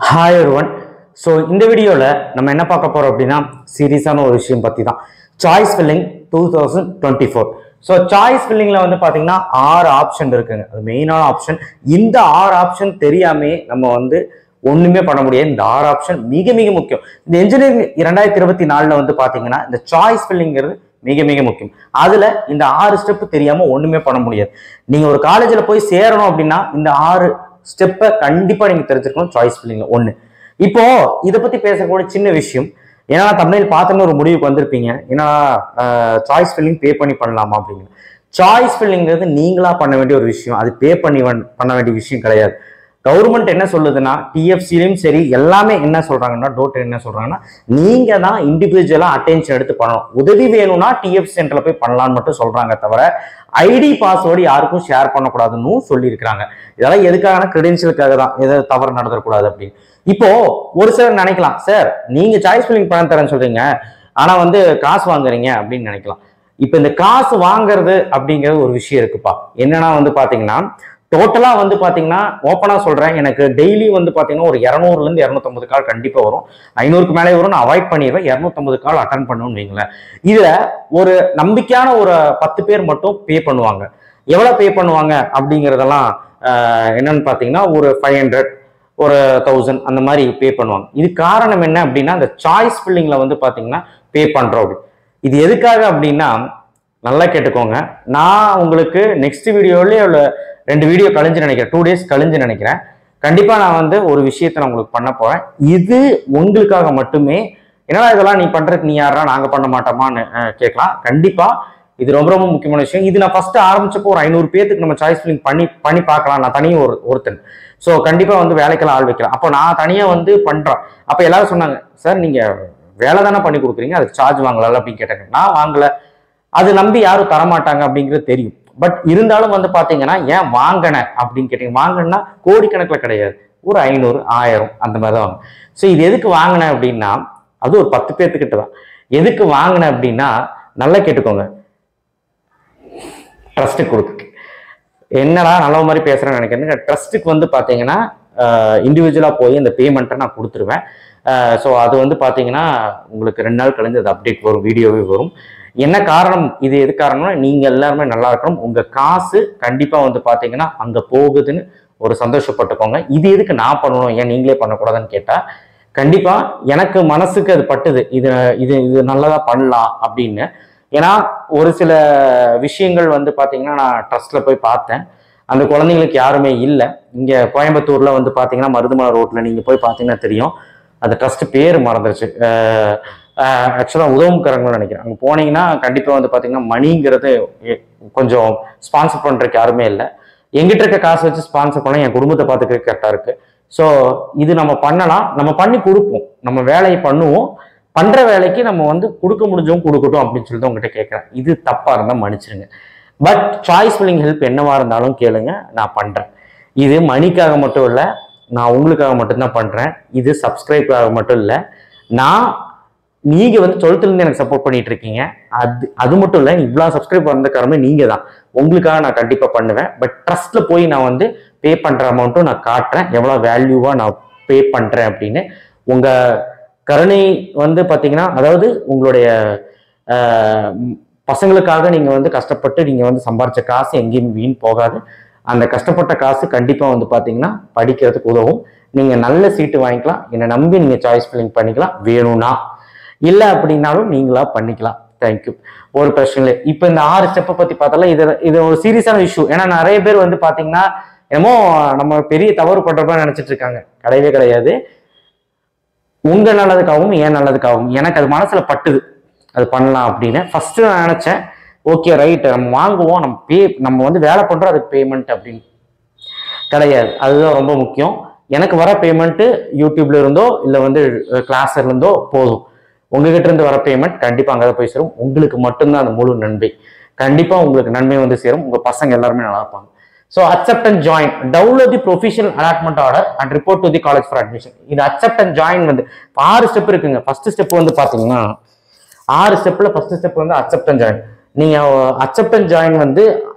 Hi everyone. So இந்த வீடியோல நம்ம என்ன பார்க்க போறோம் அப்படின்னா சீரியஸான ஒரு விஷயம் பத்தி தான். Choice filling 2024. ஸோ சாய்ஸ் ஃபில்லிங்ல வந்து பாத்தீங்கன்னா 6 ஆப்ஷன் இருக்குங்க. அது மெயினான ஆப்ஷன். இந்த 6 ஆப்ஷன் தெரியாமே நம்ம வந்து ஒண்ணுமே பண்ண முடியாது. இந்த 6 ஆப்ஷன் மிக மிக முக்கியம். இந்த இன்ஜினியரிங் 2024ல வந்து பாத்தீங்கன்னா இந்த சாய்ஸ் ஃபில்லிங்கிறது மிக மிக முக்கியம். அதுல இந்த 6 ஸ்டெப் தெரியாம ஒண்ணுமே பண்ண முடியாது. நீங்க ஒரு காலேஜ்ல போய் சேரணும் அப்படின்னா இந்த 6 ஸ்டெப்பை கண்டிப்பா நீங்க தெரிஞ்சிருக்கணும். சாய்ஸ் ஃபில்லிங்ல ஒண்ணு. இப்போ இதை பத்தி பேசக்கூடிய சின்ன விஷயம், ஏன்னா தமிழ் பார்த்தோன்னு ஒரு முடிவுக்கு வந்திருப்பீங்க, ஏன்னா சாய்ஸ் ஃபில்லிங் பே பண்ணி பண்ணலாமா அப்படின்னு. சாய்ஸ் ஃபில்லிங்கிறது நீங்களா பண்ண வேண்டிய ஒரு விஷயம், அது பே பண்ணி பண்ண வேண்டிய விஷயம் கிடையாது. கவர்மெண்ட் என்ன சொல்லுதுன்னா, டிஎஃப்சிலையும் சரி எல்லாமே என்ன சொல்றாங்கன்னா, டோட்டல் என்ன சொல்றாங்கன்னா, நீங்க தான் இண்டிவிஜுவலா அட்டென்ஷன் எடுத்து பண்ணணும். உதவி வேணும்னா டிஎஃப் சென்டர்ல போய் பண்ணலான்னு மட்டும் சொல்றாங்க தவிர ஐடி பாஸ்வேர்டு யாருக்கும் ஷேர் பண்ணக்கூடாதுன்னு சொல்லியிருக்கிறாங்க. இதெல்லாம் எதுக்காக, கிரெடென்ஷியலுக்காக தான், எதாவது தவறு நடந்துடக்கூடாது அப்படின்னு. இப்போ ஒரு சிலர் நினைக்கலாம், சார் நீங்க சாய்ஸ் ஃபில்லிங் பண்ண தரேன்னு சொல்றீங்க, ஆனா வந்து காசு வாங்குறீங்க அப்படின்னு நினைக்கலாம். இப்ப இந்த காசு வாங்குறது அப்படிங்கிறது ஒரு விஷயம் இருக்குப்பா. என்னன்னா வந்து பாத்தீங்கன்னா, டோட்டலா வந்து பாத்தீங்கன்னா ஓப்பனா சொல்றேன், எனக்கு டெய்லி வந்து பாத்தீங்கன்னா ஒரு 200ல இருந்து 250 கால் கண்டிப்பா வரும். 500க்கு மேலே வரும், நான் அவாய்ட் பண்ணிடுவேன். 250 கால் அட்டன் பண்ணணும்னு வைங்களேன். இதுல ஒரு நம்பிக்கையான ஒரு 10 பேர் மட்டும் பே பண்ணுவாங்க. எவ்வளவு பே பண்ணுவாங்க அப்படிங்கிறதெல்லாம் என்னன்னு பாத்தீங்கன்னா ஒரு 500, ஒரு 1000 அந்த மாதிரி பே பண்ணுவாங்க. இது காரணம் என்ன அப்படின்னா, அந்த சாய்ஸ் ஃபில்லிங்ல வந்து பாத்தீங்கன்னா பே பண்றோம். இது எதுக்காக அப்படின்னா, நல்லா கேட்டுக்கோங்க. நான் உங்களுக்கு நெக்ஸ்ட் வீடியோலயே 2 வீடியோ கழிஞ்சு நினைக்கிறேன், 2 டேஸ் கழிஞ்சு நினைக்கிறேன். கண்டிப்பா நான் வந்து ஒரு விஷயத்தை நான் உங்களுக்கு பண்ண போறேன். இது உங்களுக்காக மட்டுமே. என்னடா இதெல்லாம் நீ பண்றதுக்கு நீ யாரா, நாங்க பண்ண மாட்டோமான்னு கேட்கலாம். கண்டிப்பா இது ரொம்ப ரொம்ப முக்கியமான விஷயம். இது நான் ஃபர்ஸ்ட் ஆரம்பிச்சப்போ ஒரு 500 பேருக்கு நம்ம சாய்ஸ் ஃபில்லிங் பண்ணி பார்க்கலாம். நான் தனியாக ஒருத்தன். ஸோ கண்டிப்பா வந்து வேலைக்கெல்லாம் ஆள் வைக்கலாம். அப்போ நான் தனியா வந்து பண்றேன். அப்போ எல்லாரும் சொன்னாங்க, சார் நீங்க வேலை தானே பண்ணி கொடுக்குறீங்க, அதுக்கு சார்ஜ் வாங்கலாம் அப்படின்னு கேட்டாங்க. நான் வாங்கல, அது நம்பி யாரும் தரமாட்டாங்க அப்படிங்கிறது தெரியும். பட் இருந்தாலும் வந்து பாத்தீங்கன்னா, ஏன் வாங்கின அப்படின்னு கேட்டீங்க. வாங்கினா கோடிக்கணக்கில் கிடையாது, ஒரு 500, 1000 அந்த மாதிரி தான் வாங்க. ஸோ இது எதுக்கு வாங்கினேன் அப்படின்னா, அது ஒரு 10 பேர்த்துக்கிட்ட தான். எதுக்கு வாங்கினேன் அப்படின்னா, நல்லா கேட்டுக்கோங்க, ட்ரஸ்ட்டுக்கு கொடுக்கு. என்னடா நல்ல மாதிரி பேசுறேன்னு நினைக்கிறேன். ட்ரஸ்ட்டுக்கு வந்து பாத்தீங்கன்னா இண்டிவிஜுவலா போய் இந்த பேமெண்ட்டை நான் கொடுத்துருவேன். ஸோ அது வந்து பாத்தீங்கன்னா உங்களுக்கு 2 நாள் கழிஞ்சு அது அப்டேட் வரும், வீடியோவே வரும். என்ன காரணம், இது எது காரணம்னா, நீங்க எல்லாருமே நல்லா இருக்கணும். உங்க காசு கண்டிப்பா வந்து பாத்தீங்கன்னா அங்க போகுதுன்னு ஒரு சந்தோஷப்பட்டுக்கோங்க. இது எதுக்கு நான் பண்ணணும், ஏன் நீங்களே பண்ணக்கூடாதுன்னு கேட்டா, கண்டிப்பா எனக்கு மனசுக்கு அது பட்டுது, இது இது இது நல்லதா பண்ணலாம் அப்படின்னு. ஏன்னா ஒரு சில விஷயங்கள் வந்து பாத்தீங்கன்னா நான் ட்ரஸ்ட்ல போய் பார்த்தேன். அந்த குழந்தைங்களுக்கு யாருமே இல்லை. இங்க கோயம்புத்தூர்ல வந்து பாத்தீங்கன்னா மருதுமலை ரோட்ல நீங்க போய் பாத்தீங்கன்னா தெரியும். அந்த ட்ரஸ்ட் பேர் மறந்துருச்சு. ஆக்சுவலா உதவும்கரங்கள்னு நினைக்கிறேன். அங்கே போனீங்கன்னா கண்டிப்பா வந்து பாத்தீங்கன்னா மணிங்கிறது கொஞ்சம் ஸ்பான்சர் பண்றதுக்கு யாருமே இல்லை. எங்கிட்ட இருக்க காசு வச்சு ஸ்பான்சர் பண்ண என் குடும்பத்தை பார்த்துக்க கரெக்டா இருக்கு. ஸோ இது நம்ம பண்ணலாம், நம்ம பண்ணி கொடுப்போம், நம்ம வேலையை பண்ணுவோம். பண்ற வேலைக்கு நம்ம வந்து கொடுக்க முடிஞ்சவங்க கொடுக்கட்டும் அப்படின்னு சொல்லிட்டு உங்ககிட்ட கேட்கறேன். இது தப்பா இருந்தா மன்னிச்சிருங்க. பட் சாய்ஸ் ஃபில்லிங் ஹெல்ப் என்னவா இருந்தாலும் கேளுங்க, நான் பண்றேன். இது மணிக்காக மட்டும் இல்லை, நான் உங்களுக்காக மட்டும்தான் பண்றேன். இது சப்ஸ்கிரைப்காக மட்டும் இல்லை. நீங்க வந்து 12th இருந்து எனக்கு சப்போர்ட் பண்ணிட்டு இருக்கீங்க. அது மட்டும் இல்லை, இவ்வளவு சப்ஸ்கிரைப் வந்த காரணமே நீங்க தான். உங்களுக்காக நான் கண்டிப்பா பண்ணுவேன். பட் ட்ரஸ்ட்ல போய் நான் வந்து பே பண்ற அமௌண்ட்டும் நான் காட்டுறேன், எவ்வளவு வேல்யூவா நான் பே பண்றேன் அப்படின்னு. உங்க கருணை வந்து பாத்தீங்கன்னா, அதாவது உங்களுடைய பசங்களுக்காக நீங்க வந்து கஷ்டப்பட்டு நீங்க வந்து சம்பாரிச்ச காசு எங்கேயும் வீண் போகாது. அந்த கஷ்டப்பட்ட காசு கண்டிப்பா வந்து பாத்தீங்கன்னா படிக்கிறதுக்கு உதவும். நீங்க நல்ல சீட்டு வாங்கிக்கலாம். என்னை நம்பி நீங்க சாய்ஸ் ஃபில்லிங் பண்ணிக்கலாம் வேணும்னா. இல்லை அப்படின்னாலும் நீங்களா பண்ணிக்கலாம். தேங்க்யூ. ஒரு பிரச்சனை இல்லை. இப்போ இந்த 6 ஸ்டெப்பை பத்தி பார்த்தாலும் இது ஒரு சீரியஸான இஷ்யூ. ஏன்னா நிறைய பேர் வந்து பாத்தீங்கன்னா என்னமோ நம்ம பெரிய தவறு பண்றப்ப நினைச்சிட்டு இருக்காங்க. கிடையவே கிடையாது. உங்க நல்லதுக்காகவும் ஏன் நல்லதுக்காகவும் எனக்கு அது மனசுல பட்டுது, அது பண்ணலாம் அப்படின்னு. ஃபர்ஸ்ட் நான் நினைச்சேன், ஓகே ரைட் நம்ம வாங்குவோம், நம்ம வந்து வேலை பண்றோம், அதுக்கு பேமெண்ட் அப்படின்னு கிடையாது. அதுதான் ரொம்ப முக்கியம். எனக்கு வர பேமெண்ட் யூடியூப்ல இருந்தோ இல்லை வந்து கிளாஸ்ல இருந்தோ போதும். உங்ககிட்ட இருந்து வர பேமெண்ட் கண்டிப்பா அங்கதான் போய் சேரும். உங்களுக்கு மட்டும்தான் அந்த முழு நன்மை. கண்டிப்பா உங்களுக்கு நன்மை வந்து சேரும். உங்க பசங்க எல்லாருமே நல்லா இருப்பாங்க. So accept and join. Download the professional allotment order and report to the college for admission. இது accept and join வந்து 6 ஸ்டெப் இருக்குங்க. ஃபர்ஸ்ட் ஸ்டெப் வந்து பாத்தீங்கன்னா 6 ஸ்டெப்ல ஃபர்ஸ்ட் ஸ்டெப் வந்து accept and join. நீங்க accept and join வந்து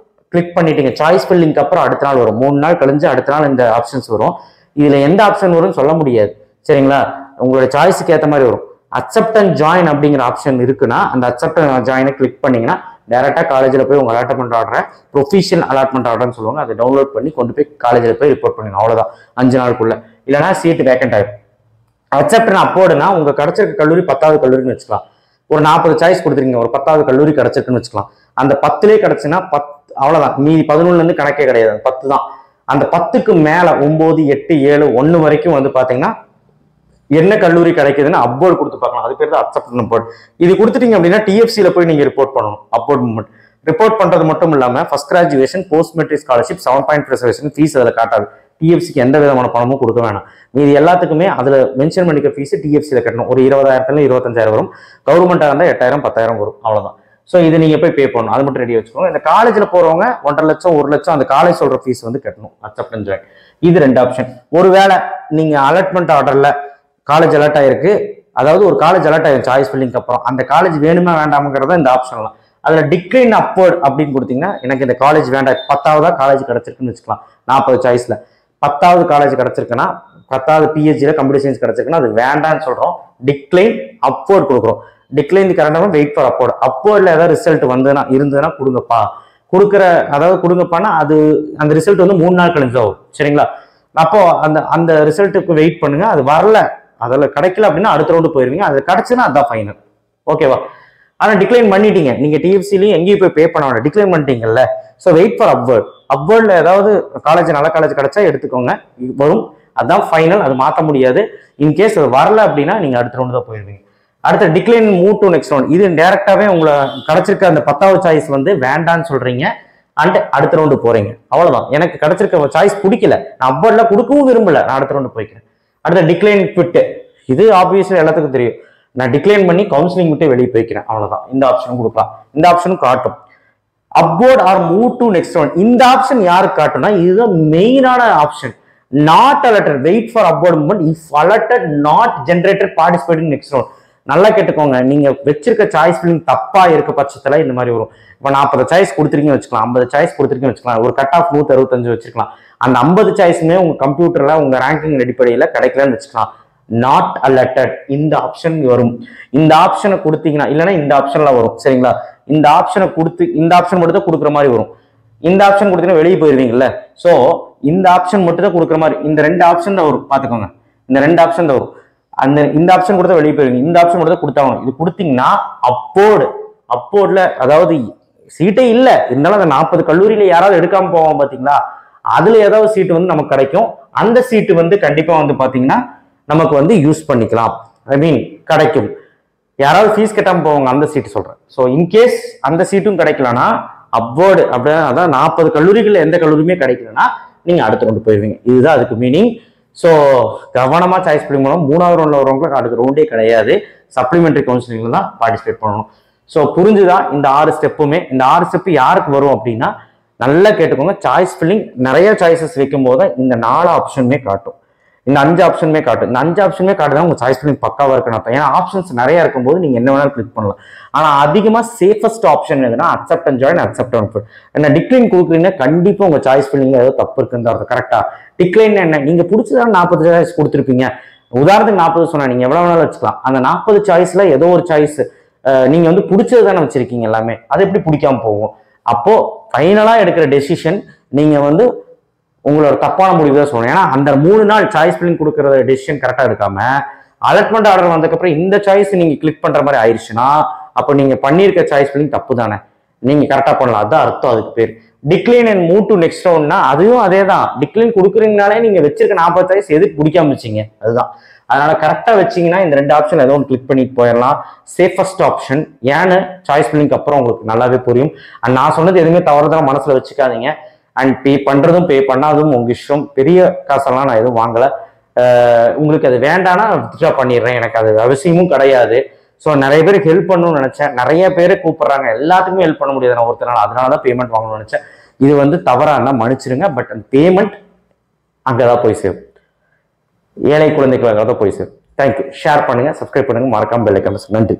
கிளிக் பண்ணிட்டீங்க. சாய்ஸ் ஃபில்லிங்க்கு அப்புறம் அடுத்த நாள் வரும். 3 நாள் கழிஞ்சு அடுத்த நாள் இந்த ஆப்ஷன்ஸ் வரும். இதுல எந்த ஆப்ஷன் வரும்னு சொல்ல முடியாது. சரிங்களா? உங்களோட சாய்ஸுக்கு ஏற்ற மாதிரி வரும். அக்செப்ட் அண்ட் ஜாயின் அப்படிங்கிற ஆப்ஷன் இருக்குன்னா அந்த அக்செப்ட் அண்ட் ஜாயினை கிளிக் பண்ணீங்கன்னா டைரக்டா காலேஜில் போய் உங்க அலாட்மெண்ட் ஆர்டரை ப்ரொஃபஷனல் அலாட்மெண்ட் ஆர்டர்னு சொல்லுவாங்க, அதை டவுன்லோட் பண்ணி கொண்டு போய் காலேஜில் போய் ரிப்போர்ட் பண்ணிடணும். அவ்வளவுதான், 5 நாளுக்குள்ள. இல்லைன்னா சீட் வேக்கண்ட் ஆயிடும். அக்செப்ட் அப்போடுனா உங்க கிடைச்சிருக்க கல்லூரி 10வது கல்லூரின்னு வச்சுக்கலாம். ஒரு 40 சாய்ஸ் கொடுத்துருக்கீங்க, ஒரு 10வது கல்லூரி கிடைச்சிருக்குன்னு வச்சுக்கலாம். அந்த 10லயே கிடைச்சுன்னா 10 அவ்வளவுதான். மீதி 11ல இருந்து கணக்கே கிடையாது, 10 தான். அந்த 10க்கு மேல 9, 8, 7, 1 வரைக்கும் வந்து பாத்தீங்கன்னா என்ன கல்லூரி கிடைக்குதுன்னு அப்போர்டு கொடுத்து பார்க்கலாம். அது பேர் தான் அக்செப்ட் அப்போர்டு. இது கொடுத்துட்டீங்க அப்படின்னா டிஎஃப்சியில போய் நீங்க ரிப்போர்ட் பண்ணணும். அப்போர்ட் மூவ்மெண்ட் ரிப்போர்ட் பண்றது மட்டும் இல்லாம first graduation, post matric scholarship, 7 reservation fees அதில் காட்டாது. டிஎஃப்சிக்கு எந்த விதமான பணமும் கொடுக்க வேணாம். மீது எல்லாத்துக்குமே அதுல மென்ஷன் பண்ணிக்க ஃபீஸ் டிஎஃப்சியில கட்டணும். ஒரு 20,000 25,000 வரும். கவர்மெண்டா இருந்தால் 8,000 10,000 வரும். அவ்வளவுதான். ஸோ இது நீங்க போய் பே பண்ணணும். அது மட்டும் ரெடி வச்சுக்கோங்க. இந்த காலேஜ்ல போறவங்க 1.5 லட்சம் 1 லட்சம் அந்த காலேஜ் சொல்ற ஃபீஸ் வந்து கட்டணும். Accept and join. இது 2 ஆப்ஷன். ஒருவேளை நீங்க அலாட்மெண்ட் ஆர்டர்ல காலேஜ் அலர்ட் ஆயிருக்கு, அதாவது ஒரு காலேஜ் அலர்ட் ஆயிருக்கு சாய்ஸ் ஃபில்லிங்க்கு அப்புறம், அந்த காலேஜ் வேணுமா வேண்டாமுங்கிறத இந்த ஆப்ஷன்லாம். அதுல டிக்ளைன் அப்போர்ட் அப்படின்னு கொடுத்தீங்கன்னா எனக்கு இந்த காலேஜ் வேண்டாம், 10வது காலேஜ் கிடைச்சிருக்குன்னு வச்சுக்கலாம். 40 சாய்ஸ்ல 10வது காலேஜ் கிடைச்சிருக்குன்னா, 10வது பிஹெச்டில கம்ப்யூட்டர் சயின்ஸ் கிடைச்சிருக்குன்னா அது வேண்டான்னு சொல்றோம். டிக்ளைன் அப்போர்ட் கொடுக்குறோம். டிக்ளைன் கரெக்டாக வெயிட் ஃபார் அப்போர்ட். அப்போர்ட்ல ஏதாவது ரிசல்ட் இருந்ததுன்னா கொடுங்கப்பா, கொடுங்கப்பான்னா அது அந்த ரிசல்ட் வந்து 3 நாள் கழிஞ்சு ஆகும். சரிங்களா? அப்போ அந்த ரிசல்ட்டுக்கு வெயிட் பண்ணுங்க. அது வரல, அதில் கிடைக்கல அப்படின்னா அடுத்த ரவுண்டு போயிருவீங்க. அது கிடைச்சுன்னா அதுதான் ஃபைனல். ஓகேவா? ஆனால் டிக்ளைன் பண்ணிட்டீங்க, நீங்க டிஎஃப்சிலையும் எங்கேயும் போய் பே பண்ண வேண்டாம், டிக்ளைன் பண்ணிட்டீங்கல்ல. So wait for upward. அப்போர்ட்ல ஏதாவது காலேஜ் நல்ல காலேஜ் கிடைச்சா எடுத்துக்கோங்க, வரும். அதுதான் ஃபைனல், அது மாற்ற முடியாது. இன்கேஸ் அது வரல அப்படின்னா நீங்க அடுத்த ரவுண்டு தான் போயிருவீங்க. அடுத்த decline move to next round. இது டைரக்டாவே உங்களை கிடைச்சிருக்க அந்த 10வது சாய்ஸ் வந்து வேண்டான்னு சொல்றீங்க அண்ட் அடுத்த ரவுண்டு போறீங்க. அவ்வளவுதான். எனக்கு கிடைச்சிருக்க சாய்ஸ் பிடிக்கல, நான் அப்போர்ட்ல கொடுக்கவும் விரும்பல, நான் அடுத்த ரவுண்டு போய்க்கிறேன். அடுத்த டிக்ளைன் குவிட். இது ஆப்வியஸ்லி எல்லாத்துக்கும் தெரியும். நான் டிக்ளைன் பண்ணி கவுன்சிலிங் விட்டு வெளியே போய்க்கிறேன். அவ்வளவுதான். இந்த ஆப்ஷனும் கொடுக்கலாம். இந்த ஆப்ஷனும் காட்டும். Upward or move to next round. இந்த ஆப்ஷன் யாருக்கு காட்டும்னா இதுதான் மெயினான option. Not alerted, wait for upward movement if alerted not generated participate in next round. நல்லா கேட்டுக்கோங்க, நீங்க வச்சிருக்க சாய்ஸ் ஃபில்லிங் தப்பா இருக்க பட்சத்துல இந்த மாதிரி வரும். இப்போ 40 சாய்ஸ் கொடுத்துருக்கீங்கன்னு வச்சுக்கலாம், 50 சாய்ஸ் கொடுத்துருக்கீங்கன்னு வச்சுக்கலாம், ஒரு கட் ஆஃப் 165 வச்சிருக்கலாம். அந்த 50 சாய்ஸுமே உங்க கம்ப்யூட்டர்ல உங்க ரேங்கிங் அடிப்படையில கிடைக்கலன்னு வச்சுக்கலாம். நாட் அலர்டட் இந்த ஆப்ஷன் வரும். இந்த ஆப்ஷனை கொடுத்தீங்கன்னா, இல்லைன்னா இந்த ஆப்ஷன்ல வரும். சரிங்களா? இந்த ஆப்ஷனை கொடுத்து இந்த ஆப்ஷன் மட்டும் தான் கொடுக்குற மாதிரி வரும். இந்த ஆப்ஷன் கொடுத்தீங்கன்னா வெளியே போயிருவீங்கல்ல. ஸோ இந்த ஆப்ஷன் மட்டும் தான் கொடுக்குற மாதிரி, இந்த 2 ஆப்ஷன் தான் வரும். பாத்துக்கோங்க, இந்த 2 ஆப்ஷன் தான் வரும். இந்த ஆப்ஷன் கொடுத்தா வெளியே போயிருவீங்க. இந்த ஆப்ஷன் மட்டும் தான் கொடுத்தாங்க. இது கொடுத்தீங்கன்னா அப்போர்ட்ல அதாவது சீட்டே இல்லை இருந்தாலும் அந்த 40 கல்லூரியில யாராவது எடுக்காம போவோம் பாத்தீங்களா, அதுல ஏதாவது சீட்டு வந்து நமக்கு கிடைக்கும். அந்த சீட்டு வந்து கண்டிப்பா வந்து பாத்தீங்கன்னா நமக்கு வந்து யூஸ் பண்ணிக்கலாம். ஐ மீன் கிடைக்கும். யாராவது ஃபீஸ் கட்டாம போவாங்க, அந்த சீட்டு சொல்றேன். ஸோ இன்கேஸ் அந்த சீட்டும் கிடைக்கலன்னா அப்போர்டு அப்படின்னா அதான் 40 கல்லூரிகள் எந்த கல்லூரியுமே கிடைக்கலன்னா நீங்க அடுத்த ரவுண்டு போயிருவீங்க. இதுதான் அதுக்கு மீனிங். ஸோ கவனமா சாய்ஸ் பண்ணி மூலம் 3வது ரவுண்ட்ல வரவங்களுக்கு அடுத்த ரவுண்டே கிடையாது, சப்ளிமெண்டரி கவுன்சிலிங்ல தான் பார்ட்டிசிபேட் பண்ணணும். ஸோ புரிஞ்சுதான் இந்த 6 ஸ்டெப்புமே. இந்த 6 ஸ்டெப்பு யாருக்கு வரும் அப்படின்னா நல்லா கேட்டுக்கோங்க. சாய்ஸ் ஃபில்லிங் நிறைய சாய்ஸஸ் வைக்கும் போது இந்த 4 ஆப்ஷனுமே காட்டும், இந்த 5 ஆப்ஷனுமே காட்டும். இந்த 5 ஆப்ஷனுமே காட்டுதான் உங்க சாய்ஸ் ஃபில்லிங் பக்காவா இருக்குன்னு அர்த்தம். ஏன்னா ஆப்ஷன்ஸ் நிறைய இருக்கும்போது நீங்க என்ன வேணாலும் கிளிக் பண்ணலாம். ஆனா அதிகமா சேஃபஸ்ட் ஆப்ஷன் எதுனா accept and join, accept and fill. என்ன டிக்ளைன் கொடுக்குறீங்கன்னா கண்டிப்பா உங்க சாய்ஸ் ஃபில்லிங் ஏதோ தப்பு இருக்குன்னு அர்த்தம். கரெக்டா? டிக்ளைன் என்ன, நீங்க பிடிச்சதான் 40 சாய்ஸ் கொடுத்துருப்பீங்க. உதாரணத்துக்கு 40 சொன்னா நீங்க எவ்வளவு வேணாலும் வச்சுக்கலாம். அந்த 40 சாய்ஸ்ல ஏதோ ஒரு சாய்ஸ் நீங்க வந்து பிடிச்சது தானே வச்சிருக்கீங்க எல்லாமே, அது எப்படி பிடிக்காம போகும்? அப்போ ஃபைனலா எடுக்கிற டெசிஷன் நீங்க வந்து உங்களோட தப்பான முடிவு தான் சொல்லணும். ஏன்னா அந்த 3 நாள் சாய்ஸ் ஃபில்லிங் கொடுக்குற டெசிஷன் கரெக்டா எடுக்காம அலாட்மெண்ட் ஆர்டர் வந்ததுக்கப்புறம் இந்த சாய்ஸ் நீங்க கிளிக் பண்ற மாதிரி ஆயிடுச்சுன்னா அப்போ நீங்க பண்ணிருக்க சாய்ஸ் ஃபில்லிங் தப்பு தானே, நீங்க கரெக்டா பண்ணலாம். அதுதான் அர்த்தம். அதுக்கு பேர் decline and move to next ரவுண்ட்னா அதுவும் அதே தான். டிக்ளைன் கொடுக்குறீங்கனாலே நீங்க வச்சிருக்க 40 சாய்ஸ் எதுக்கு பிடிக்காம வச்சீங்க, அதுதான். அதனால கரெக்டா வச்சீங்கன்னா இந்த 2 ஆப்ஷன் ஏதோ ஒன்று கிளிக் பண்ணிட்டு போயிடலாம். Safest option. ஏன்னு சாய்ஸ் ஃபில்லிங்க்கு அப்புறம் உங்களுக்கு நல்லாவே புரியும். அண்ட் நான் சொன்னது எதுவுமே தவறுதலா மனசுல வச்சுக்காதீங்க. அண்ட் பே பண்றதும் பே பண்ணாததும் உங்க இஷ்டம். பெரிய காசெல்லாம் நான் எதுவும் வாங்கல. உங்களுக்கு அது வேண்டாம்னா வித்ட்ரா பண்ணிடுறேன், எனக்கு அது அவசியமும் கிடையாது. ஸோ நிறைய பேருக்கு ஹெல்ப் பண்ணணும்னு நினைச்சேன், நிறைய பேரை கூப்பிடுறாங்க, எல்லாத்துக்குமே ஹெல்ப் பண்ண முடியாது நான் ஒருத்தனால, அதனாலதான் பேமெண்ட் வாங்கணும்னு நினைச்சேன். இது வந்து தவறா இருந்தா மன்னிச்சிருங்க. பட் அந்த பேமெண்ட் அங்கதான் போய் சேரும், ஏழை குழந்தைகளுக்காக தான் போய் சேரும். தேங்க்யூ. ஷேர் பண்ணுங்க, சப்ஸ்கிரைப் பண்ணுங்க, மறக்காம பெல் ஐகான். நன்றி.